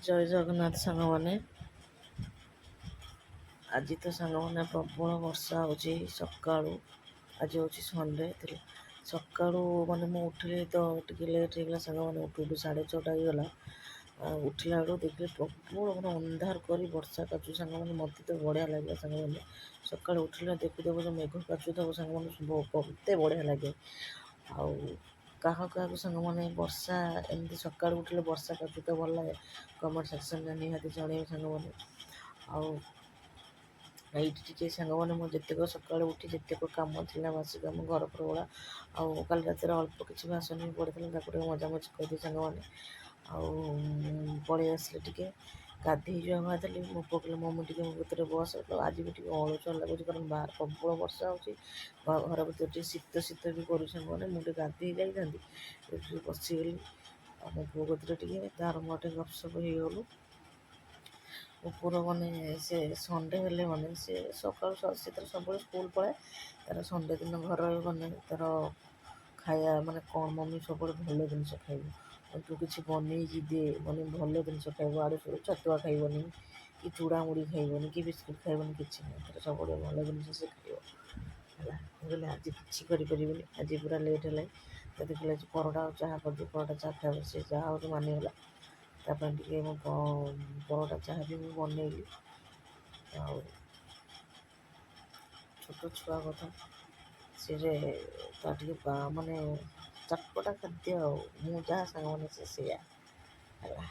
ଜୟ ଜଗନ୍ନାଥ ସାଙ୍ଗମାନେ। ଆଜି ତ ସାଙ୍ଗମାନେ ପ୍ରବଳ ବର୍ଷା ହେଉଛି ସକାଳୁ। ଆଜି ହେଉଛି ସଣ୍ଡେ ଥିଲା। ସକାଳୁ ମାନେ ମୁଁ ଉଠିଲି ତ ଟିକେ ଲେଟ୍ ହେଇଗଲା ସାଙ୍ଗମାନେ, ଉଠୁ ଉଠୁ 6:30 ହେଇଗଲା। ଉଠିଲା ବେଳକୁ ଦେଖିଲି ପ୍ରବଳ ମାନେ ଅନ୍ଧାର କରି ବର୍ଷା କାଚୁଛି ସାଙ୍ଗମାନେ। ମୋତେ ତ ବଢ଼ିଆ ଲାଗିଲା ସାଙ୍ଗମାନେ। ସକାଳୁ ଉଠିଲେ ଦେଖୁ ଯେ ମେଘ କାଚୁଥିବ ସାଙ୍ଗମାନେ, କେତେ ବଢ଼ିଆ ଲାଗେ। ଆଉ କାହାକୁ ସାଙ୍ଗମାନେ ବର୍ଷା ଏମିତି ସକାଳୁ ଉଠିଲେ ବର୍ଷା କାଚୁଥିବ ଭଲ ଲାଗେ, କମେଣ୍ଟ ସେକ୍ସନରେ ନିହାତି ଜଣେଇବେ ସାଙ୍ଗମାନେ। ଆଉ ଏଇଠି ଟିକେ ସାଙ୍ଗମାନେ ମୁଁ ଯେତେକ ସକାଳୁ ଉଠି ଯେତେକ କାମ ଥିଲା ବାସି କାମ ଘର ପ୍ରବଳ, ଆଉ କାଲି ରାତିରେ ଅଳ୍ପ କିଛି ବାସନ ବି ପଡ଼ିଥିଲା, ତାକୁ ଟିକେ ମଜାମଜି କରିଦିଏ ସାଙ୍ଗମାନେ। ଆଉ ପଳେଇ ଆସିଲେ ଟିକେ ଗାଧେଇ ଯିବା ବାହାରିଥିଲି। ମୋ ପୁଅ କହିଲା ମମି ଟିକେ ମୋ ଭିତରେ ବସ। ଆଜି ବି ଟିକେ ଅଳସୁଆ ଲାଗୁଛି କାରଣ ବାହାର ପ୍ରବଳ ବର୍ଷା ହେଉଛି। ଘର ଭିତରେ ଟିକେ ଶୀତ ବି କରୁଛି ସାଙ୍ଗମାନେ। ମୁଁ ଟିକେ ଗାଧେଇ ଯାଇଥାନ୍ତି, ଏଠି ବସିଗଲି। ଆଉ ମୋ ପୁଅ କତିରେ ଟିକେ ତାର ମୋର ଟିକେ ଗପସପ ହେଇଗଲୁ। ମୋ ପୁଅ ମାନେ ସେ ସଣ୍ଡେ ହେଲେ ମାନେ ସେ ସକାଳୁ ସେ ତାର ସବୁବେଳେ ସ୍କୁଲ ପଳାଏ। ତାର ସଣ୍ଡେ ଦିନ ଘର ମାନେ ତାର ଖାଇବା ମାନେ କ'ଣ ମମି ସବୁବେଳେ ଭଲ ଜିନିଷ ଖାଇବ, ତୁ କିଛି ବନେଇକି ଦେ, ମାନେ ଭଲ ଜିନିଷ ଖାଇବ। ଆଡ଼ୁ ସାଡ଼ୁ ଛତୁଆ ଖାଇବନି, କି ଚୁଡ଼ାମୁଡ଼ି ଖାଇବନି, କି ବିସ୍କୁଟ୍ ଖାଇବନି, କିଛି ନାହିଁ। ତାର ସବୁବେଳେ ଭଲ ଜିନିଷ ସେ ଖାଇବ ହେଲା। ମୁଁ କହିଲି ଆଜି କିଛି କରିପାରିବିନି, ଆଜି ପୁରା ଲେଟ୍ ହେଲାଣି। ଯଦି କହିଲେ ଆଜି ପରଟା ଆଉ ଚାହା କରିଦିଏ, ପରଟା ଚାହା ଖାଇବ। ସେ ଯାହା ହେଉଛି ମାନିଗଲା। ତା ପାଇଁ ଟିକେ ମୁଁ ପରଟା ଚାହା ବି ମୁଁ ବନେଇଲି। ଆଉ ଛୋଟ ଛୁଆ କଥା ସିଏ ତା ଟିକେ ମାନେ ଚଟପଟା ଖାଦ୍ୟ, ଆଉ ମୁଁ ଯାହା ସାଙ୍ଗମାନେ ସେ ସେଇଆ ହେଲା।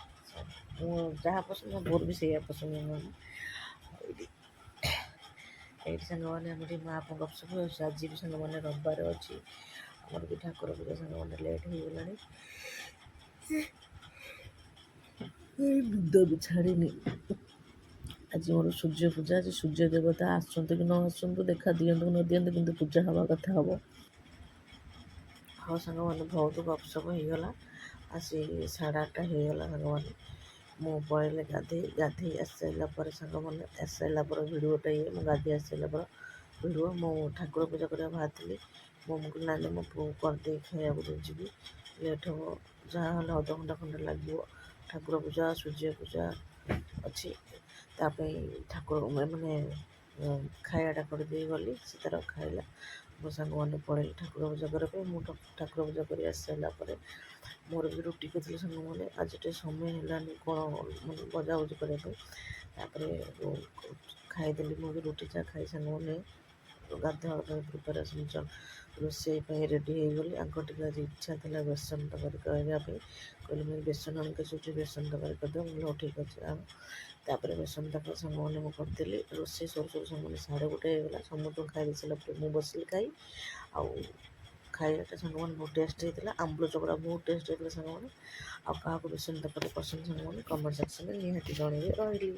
ମୁଁ ଯାହା ପସନ୍ଦ ମୋ ବୋଉର ବି ସେଇଆ ପସନ୍ଦ ସାଙ୍ଗମାନେ। ଏଇଠି ସାଙ୍ଗମାନେ ଆମେ ଟିକେ ମା ବାପା ଗପସପ ହେଉଛି। ଆଜି ବି ସାଙ୍ଗମାନେ ରବିବାର ଅଛି, ଆମର ବି ଠାକୁର ପୂଜା ସାଙ୍ଗମାନେ ଲେଟ୍ ହେଇଗଲାଣି। ନିଦ ବି ଛାଡ଼ିନି। ଆଜି ମୋର ସୂର୍ଯ୍ୟ ପୂଜା। ଆଜି ସୂର୍ଯ୍ୟ ଦେବତା ଆସନ୍ତୁ କି ନ ଆସନ୍ତୁ, ଦେଖା ଦିଅନ୍ତୁ କି ନ ଦିଅନ୍ତୁ, କିନ୍ତୁ ପୂଜା ହେବା କଥା ହେବ। ଆଉ ସାଙ୍ଗମାନେ ବହୁତ ଗପସପ ହେଇଗଲା। ଆସି 8:30 ହେଇଗଲା ସାଙ୍ଗମାନେ। ମୁଁ ପଳେଇଲେ ଗାଧେଇ ଆସିସାରିଲା ପରେ ସାଙ୍ଗମାନେ, ଆସିସାରିଲା ପରେ ଭିଡ଼ିଓଟା ମୁଁ ଗାଧେଇ ଆସିସାରିଲା ପରେ ଭିଡ଼ିଓ ମୁଁ ଠାକୁର ପୂଜା କରିବାକୁ ବାହାରିଥିଲି। ମୁଁ କହିଲି ନାଇଁ ମୋ ପୁଅ କରିଦେଇ ଖାଇବାକୁ ଯିବି, ଲେଟ୍ ହେବ, ଯାହା ହେଲେ ଅଧଘଣ୍ଟା ଖଣ୍ଡେ ଲାଗିବ। ଠାକୁର ପୂଜା ସୂର୍ଯ୍ୟ ପୂଜା ଅଛି, ତା ପାଇଁ ଠାକୁର ମାନେ ଖାଇବାଟା କରିଦେଇ ଗଲି। ସେ ତାର ଖାଇଲା। ମୋ ସାଙ୍ଗମାନେ ପଳେଇଲେ ଠାକୁର ପୂଜା କରିବା ପାଇଁ। ମୁଁ ଠାକୁର ପୂଜା କରି ଆସିସାରିଲା ପରେ ମୋର ବି ରୁଟି କରିଥିଲି ସାଙ୍ଗମାନେ। ଆଜି ଟିକେ ସମୟ ହେଲାନି କ'ଣ ମାନେ ଭଜାଭଜି କରିବା ପାଇଁ। ତାପରେ ଖାଇଦେଲି, ମୁଁ ବି ରୁଟି ଚା ଖାଇ ସାଙ୍ଗମାନେ ଗାଧୁଆଳ ପାଇଁ ପ୍ରିପାରେସନ୍ ରୋଷେଇ ପାଇଁ ରେଡ଼ି ହେଇଗଲି। ଆଗ ଟିକେ ଆଜି ଇଚ୍ଛା ଥିଲା ବେସନ ତରକାରୀ କରିବା ପାଇଁ। କହିଲେ ମୁଁ ବେସନ ଆଣିକି ଆସୁଛି, ବେସନ ତରକାରୀ କରିଦେବ। ମୁଁ ହଉ ଠିକ୍ ଅଛି ଆଉ। ତାପରେ ବେସନ ତରକାରୀ ସାଙ୍ଗମାନେ ମୁଁ କରିଦେଲି। ରୋଷେଇ ସରୁ ସରୁ ସାଙ୍ଗମାନେ 1:30 ହେଇଗଲା। ସମସ୍ତଙ୍କୁ ଖାଇ ଦେଇସାରିଲା ପରେ ମୁଁ ବସିଲି ଖାଇ। ଆଉ ଖାଇବାଟା ସାଙ୍ଗମାନେ ବହୁତ ଟେଷ୍ଟ ହେଇଥିଲା। ଆମ୍ବୁଲ ଚକଟା ବହୁତ ଟେଷ୍ଟ ହେଇଥିଲା ସାଙ୍ଗମାନେ। ଆଉ କାହାକୁ ବେସନ ତରକାରୀ ପସନ୍ଦ ସାଙ୍ଗମାନେ କମେଣ୍ଟ ସେକ୍ସନରେ ନିହାତି ଜଣେଇବେ। ରହିଲି।